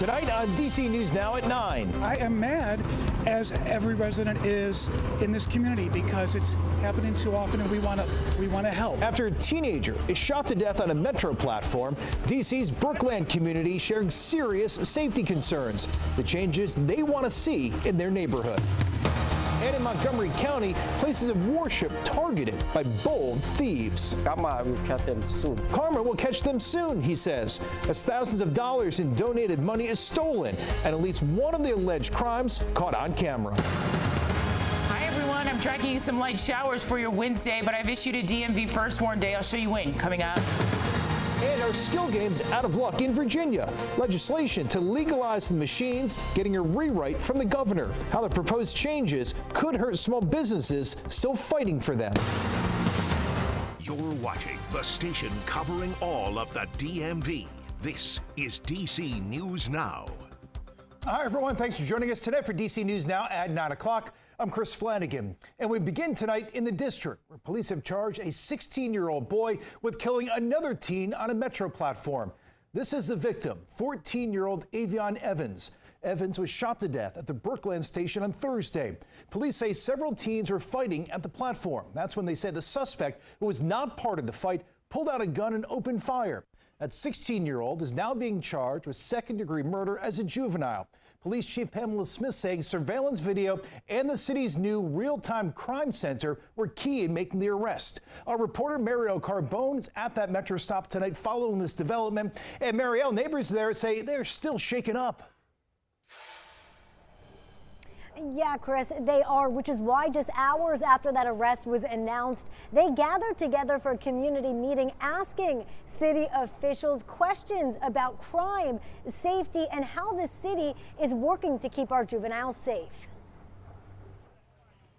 Tonight on DC News Now at 9. I am mad, as every resident is in this community, because it's happening too often and we want to help. After a teenager is shot to death on a metro platform, DC's Brookland community sharing serious safety concerns, the changes they want to see in their neighborhood. And in Montgomery County, places of worship targeted by bold thieves. Karma will catch them soon. Karma will catch them soon, he says, as thousands of dollars in donated money is stolen, and at least one of the alleged crimes caught on camera. Hi, everyone. I'm tracking some light showers for your Wednesday, but I've issued a DMV first warn day. I'll show you when coming up. And our skill games out of luck in Virginia. Legislation to legalize the machines getting a rewrite from the governor. How the proposed changes could hurt small businesses still fighting for them. You're watching the station covering all of the DMV. This is DC News Now. Hi, everyone. Thanks for joining us today for DC News Now at 9 o'clock. I'm Chris Flanagan, and we begin tonight in the district, where police have charged a 16-year-old boy with killing another teen on a metro platform. This is the victim, 14-year-old Avon Evans. Evans was shot to death at the Brookland station on Thursday. Police say several teens were fighting at the platform. That's when they say the suspect, who was not part of the fight, pulled out a gun and opened fire. That 16-year-old is now being charged with second-degree murder as a juvenile. Police Chief Pamela Smith saying surveillance video and the city's new real-time crime center were key in making the arrest. Our reporter Marielle Carbone is at that metro stop tonight following this development. And Marielle, neighbors there say they're still shaken up. Yeah, Chris, they are, which is why just hours after that arrest was announced, they gathered together for a community meeting asking city officials questions about crime, safety, and how the city is working to keep our juveniles safe.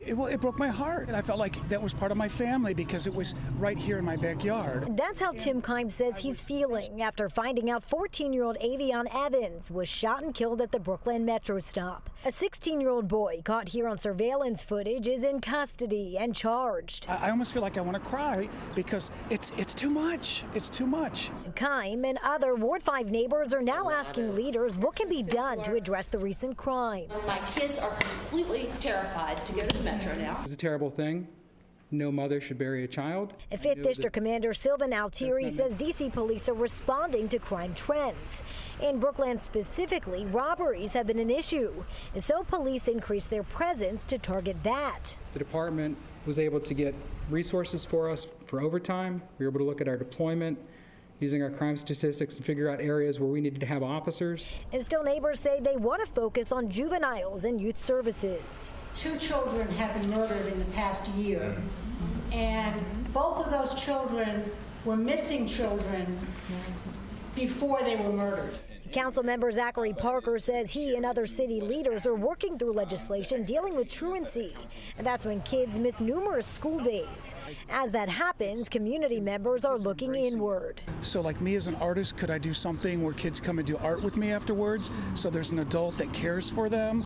It broke my heart, and I felt like that was part of my family because it was right here in my backyard. That's how Tim Kimes says he's feeling after finding out 14-year-old Avon Evans was shot and killed at the Brookland Metro stop. A 16-year-old boy caught here on surveillance footage is in custody and charged. I almost feel like I want to cry because it's too much. It's too much. Kime and other Ward 5 neighbors are now asking leaders what can be done to address the recent crime. My kids are completely terrified to go to the Metro now. It's a terrible thing. No mother should bury a child. 5th District Commander Sylvan Altieri says D.C. police are responding to crime trends. In Brookland specifically, robberies have been an issue, and so police increased their presence to target that. The department was able to get resources for us for overtime. We were able to look at our deployment, using our crime statistics and figure out areas where we needed to have officers. And still neighbors say they want to focus on juveniles and youth services. 2 children have been murdered in the past year, and both of those children were missing children before they were murdered. Council member Zachary Parker says he and other city leaders are working through legislation dealing with truancy, and that's when kids miss numerous school days. As that happens, community members are looking inward. So like me as an artist, could I do something where kids come and do art with me afterwards so there's an adult that cares for them?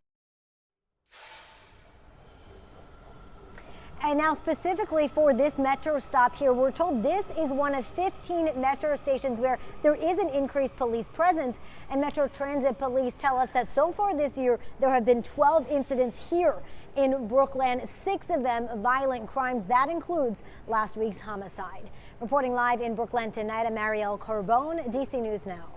And now specifically for this metro stop here, we're told this is one of 15 metro stations where there is an increased police presence. And Metro Transit police tell us that so far this year, there have been 12 incidents here in Brookland, 6 of them violent crimes. That includes last week's homicide. Reporting live in Brookland tonight, I'm Marielle Carbone, DC News Now.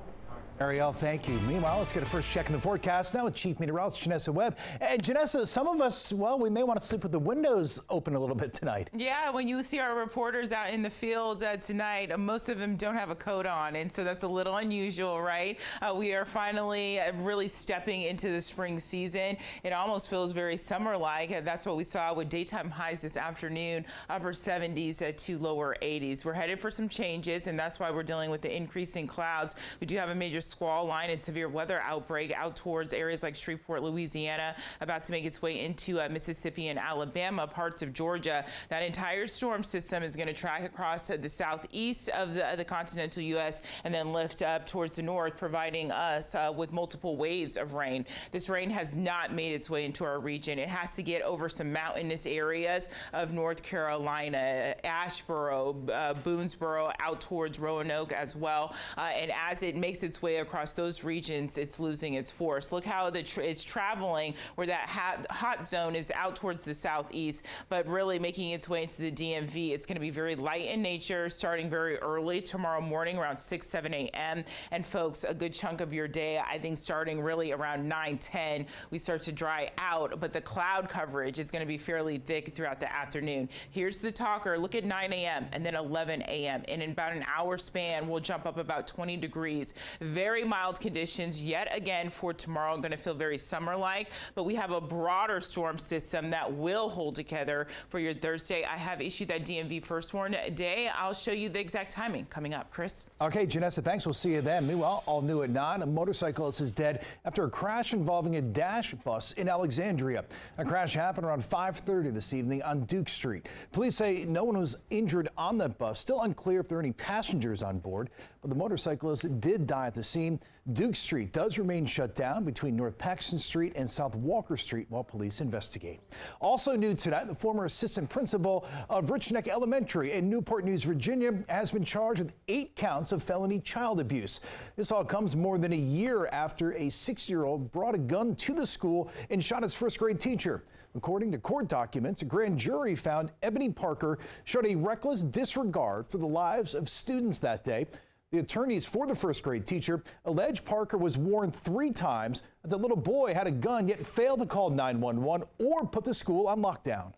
Ariel, thank you. Meanwhile, let's get a first check in the forecast now with Chief Meteorologist Janessa Webb. And Janessa, some of us, well, we may want to sleep with the windows open a little bit tonight. Yeah, when you see our reporters out in the field tonight, most of them don't have a coat on, and so that's a little unusual, right? We are finally really stepping into the spring season. It almost feels very summer-like. That's what we saw with daytime highs this afternoon, upper 70s to lower 80s. We're headed for some changes, and that's why we're dealing with the increasing clouds. We do have a major squall line and severe weather outbreak out towards areas like Shreveport, Louisiana, about to make its way into Mississippi and Alabama, parts of Georgia. That entire storm system is going to track across the southeast of the continental U.S. and then lift up towards the north, providing us with multiple waves of rain. This rain has not made its way into our region. It has to get over some mountainous areas of North Carolina, Asheboro, Boonesboro, out towards Roanoke as well. And as it makes its way way across those regions, it's losing its force. Look how it's traveling where that hot zone is out towards the southeast, but really making its way into the DMV. It's going to be very light in nature, starting very early tomorrow morning around 6, 7 a.m. And folks, a good chunk of your day, I think starting really around 9, 10, we start to dry out, but the cloud coverage is going to be fairly thick throughout the afternoon. Here's the talker. Look at 9 a.m. and then 11 a.m. And in about an hour span, we'll jump up about 20 degrees. Very mild conditions yet again for tomorrow. Going to feel very summer-like, but we have a broader storm system that will hold together for your Thursday. I have issued that DMV first warn day. I'll show you the exact timing coming up. Chris. Okay, Janessa, thanks. We'll see you then. Meanwhile, all new at 9, a motorcyclist is dead after a crash involving a dash bus in Alexandria. A crash happened around 5:30 this evening on Duke Street. Police say no one was injured on that bus. Still unclear if there are any passengers on board, but the motorcyclist did die at the scene. Duke Street does remain shut down between North Paxton Street and South Walker Street while police investigate. Also new tonight, the former assistant principal of Rich Neck Elementary in Newport News, Virginia, has been charged with 8 counts of felony child abuse. This all comes more than a year after a 6-year-old brought a gun to the school and shot his first-grade teacher. According to court documents, a grand jury found Ebony Parker showed a reckless disregard for the lives of students that day. The attorneys for the first-grade teacher allege Parker was warned 3 times that the little boy had a gun, yet failed to call 911 or put the school on lockdown.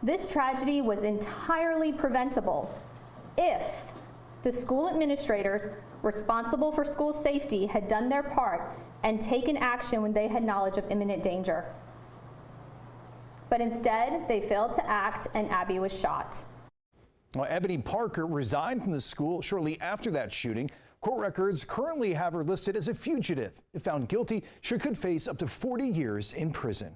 This tragedy was entirely preventable if the school administrators responsible for school safety had done their part and taken action when they had knowledge of imminent danger. But instead, they failed to act and Abby was shot. Well, Ebony Parker resigned from the school shortly after that shooting. Court records currently have her listed as a fugitive. If found guilty, she could face up to 40 years in prison.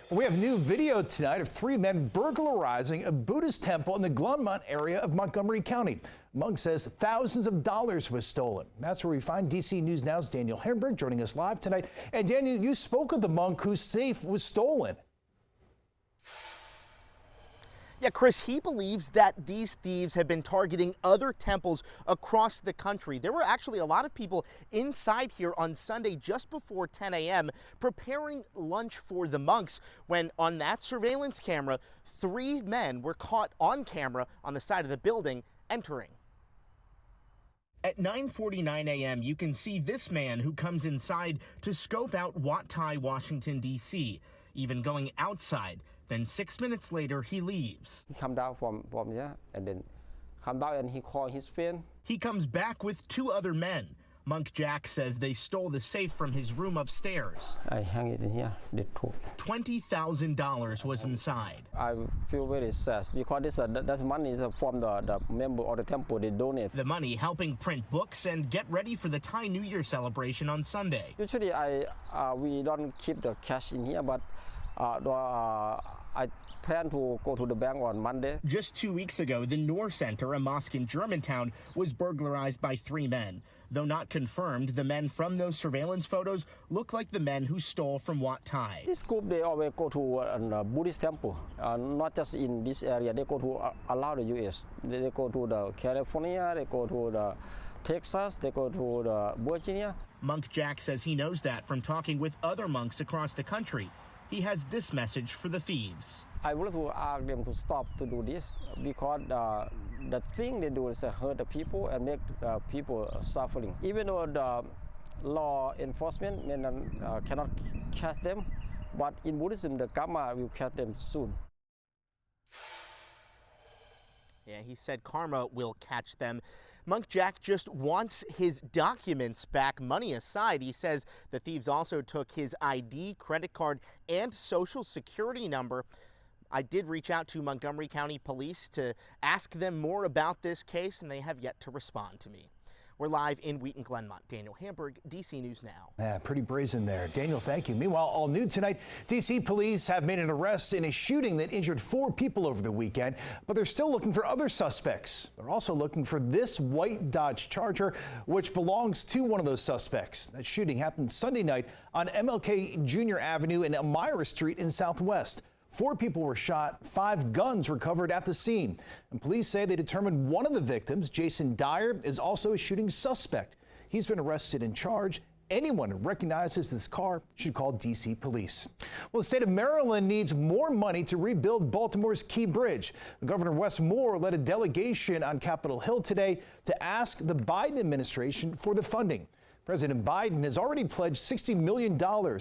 We have new video tonight of 3 men burglarizing a Buddhist temple in the Glenmont area of Montgomery County. Monk says thousands of dollars was stolen. That's where we find DC News Now's Daniel Hamburg joining us live tonight. And Daniel, you spoke with the monk whose safe was stolen. Yeah, Chris, he believes that these thieves have been targeting other temples across the country. There were actually a lot of people inside here on Sunday just before 10 a.m. preparing lunch for the monks when on that surveillance camera, 3 men were caught on camera on the side of the building entering. At 9:49 a.m., you can see this man who comes inside to scope out Wat Thai, Washington, D.C., even going outside. Then 6 minutes later, he leaves. He come down from here and then come down and he called his friend. He comes back with 2 other men. Monk Jack says they stole the safe from his room upstairs. I hang it in here. They took. $20,000 was inside. I feel very sad because this money is from the member of the temple. They donate. The money helping print books and get ready for the Thai New Year celebration on Sunday. Usually we don't keep the cash in here, but I plan to go to the bank on Monday. Just 2 weeks ago, the Noor Center, a mosque in Germantown, was burglarized by 3 men. Though not confirmed, the men from those surveillance photos look like the men who stole from Wat Thai. This group, they always go to a Buddhist temple, not just in this area. They go to a lot of U.S. They go to the California, they go to the Texas, they go to the Virginia. Monk Jack says he knows that from talking with other monks across the country. He has this message for the thieves. I would like to ask them to stop to do this because the thing they do is hurt the people and make people suffering. Even though the law enforcement cannot catch them, but in Buddhism, the karma will catch them soon. Yeah, he said karma will catch them. Monk Jack just wants his documents back, money aside. He says the thieves also took his ID, credit card, and social security number. I did reach out to Montgomery County Police to ask them more about this case, and they have yet to respond to me. We're live in Wheaton, Glenmont. Daniel Hamburg, DC News Now. Yeah, pretty brazen there. Daniel, thank you. Meanwhile, all new tonight, DC police have made an arrest in a shooting that injured 4 people over the weekend, but they're still looking for other suspects. They're also looking for this white Dodge Charger, which belongs to one of those suspects. That shooting happened Sunday night on MLK Jr. Avenue and Elmira Street in Southwest. 4 people were shot, 5 guns recovered at the scene. And police say they determined one of the victims, Jason Dyer, is also a shooting suspect. He's been arrested and charged. Anyone who recognizes this car should call D.C. police. Well, the state of Maryland needs more money to rebuild Baltimore's Key Bridge. Governor Wes Moore led a delegation on Capitol Hill today to ask the Biden administration for the funding. President Biden has already pledged $60 million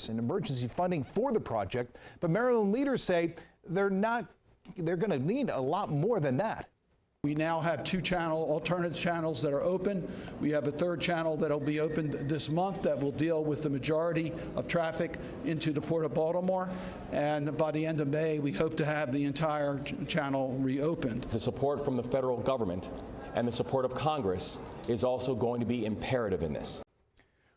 in emergency funding for the project, but Maryland leaders say they're going to need a lot more than that. We now have two alternate channels that are open. We have a third channel that will be opened this month that will deal with the majority of traffic into the Port of Baltimore. And by the end of May, we hope to have the entire channel reopened. The support from the federal government and the support of Congress is also going to be imperative in this.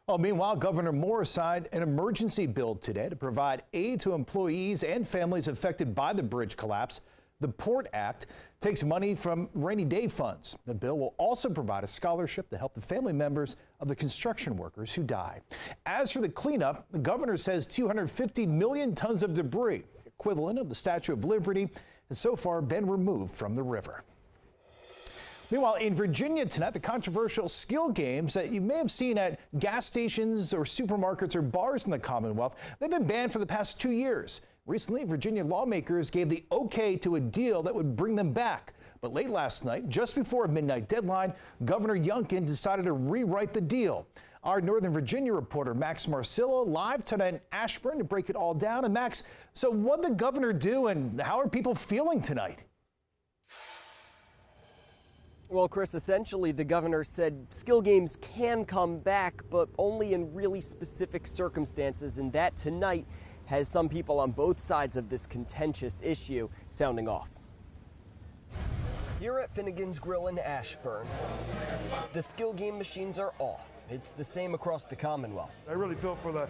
Well, meanwhile, Governor Moore signed an emergency bill today to provide aid to employees and families affected by the bridge collapse. The Port Act takes money from rainy day funds. The bill will also provide a scholarship to help the family members of the construction workers who died. As for the cleanup, the governor says 250 million tons of debris, equivalent of the Statue of Liberty, has so far been removed from the river. Meanwhile, in Virginia tonight, the controversial skill games that you may have seen at gas stations or supermarkets or bars in the Commonwealth, they've been banned for the past 2 years. Recently, Virginia lawmakers gave the okay to a deal that would bring them back. But late last night, just before a midnight deadline, Governor Youngkin decided to rewrite the deal. Our Northern Virginia reporter, Max Marcillo, live tonight in Ashburn to break it all down. And Max, so what did the governor do and how are people feeling tonight? Well, Chris, essentially the governor said skill games can come back, but only in really specific circumstances, and that tonight has some people on both sides of this contentious issue sounding off. Here at Finnegan's Grill in Ashburn, the skill game machines are off. It's the same across the Commonwealth. I really feel for the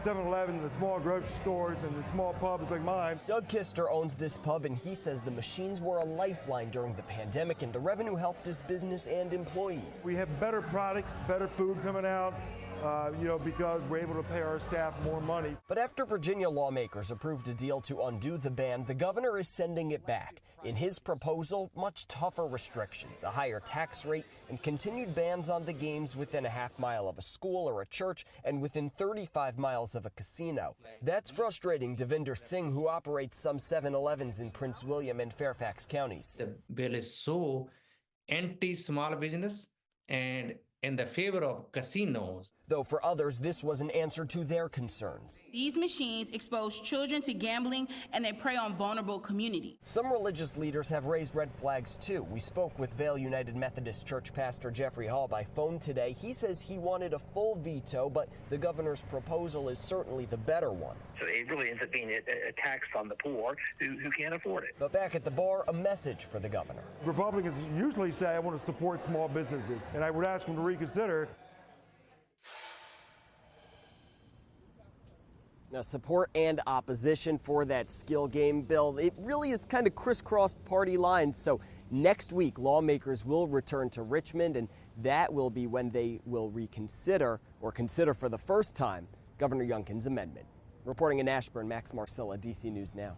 7-Eleven, the small grocery stores, and the small pubs like mine. Doug Kister owns this pub, and he says the machines were a lifeline during the pandemic, and the revenue helped his business and employees. We have better products, better food coming out, because we're able to pay our staff more money. But after Virginia lawmakers approved a deal to undo the ban, the governor is sending it back. In his proposal, much tougher restrictions, a higher tax rate, and continued bans on the games within a half mile of a school or a church and within 35 miles of a casino. That's frustrating Devinder Singh, who operates some 7-Elevens in Prince William and Fairfax counties. The bill is so anti-small business and in the favor of casinos. Though for others, this was an answer to their concerns. These machines expose children to gambling and they prey on vulnerable communities. Some religious leaders have raised red flags too. We spoke with Vail United Methodist Church pastor Jeffrey Hall by phone today. He says he wanted a full veto, but the governor's proposal is certainly the better one. So it really ends up being a tax on the poor who can't afford it. But back at the bar, a message for the governor. Republicans usually say, I want to support small businesses, and I would ask them to reconsider. Now, support and opposition for that skill game bill, it really is kind of crisscrossed party lines. So next week, lawmakers will return to Richmond, and that will be when they will reconsider or consider for the first time Governor Youngkin's amendment. Reporting in Ashburn, Max Marcilla, DC News Now.